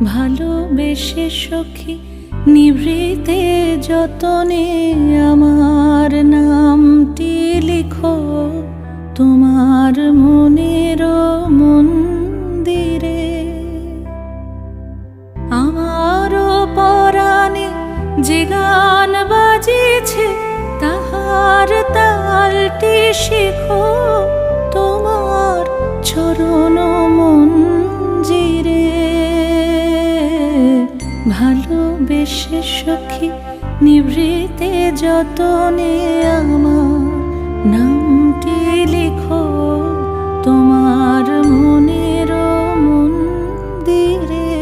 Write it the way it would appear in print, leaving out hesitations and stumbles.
ভালোবেসে সখী নিভৃতে যতনে আমার নামটি লিখো তোমার মনের মন্দিরে। আমারও পরাণে যে গান বাজিছে তাহার তালটি শিখো তোমার চরণ মঞ্জিরে। ভালোবেসে সখী নিভৃতে যতনে আমার নামটি লিখো তোমার মনের মন্দিরে।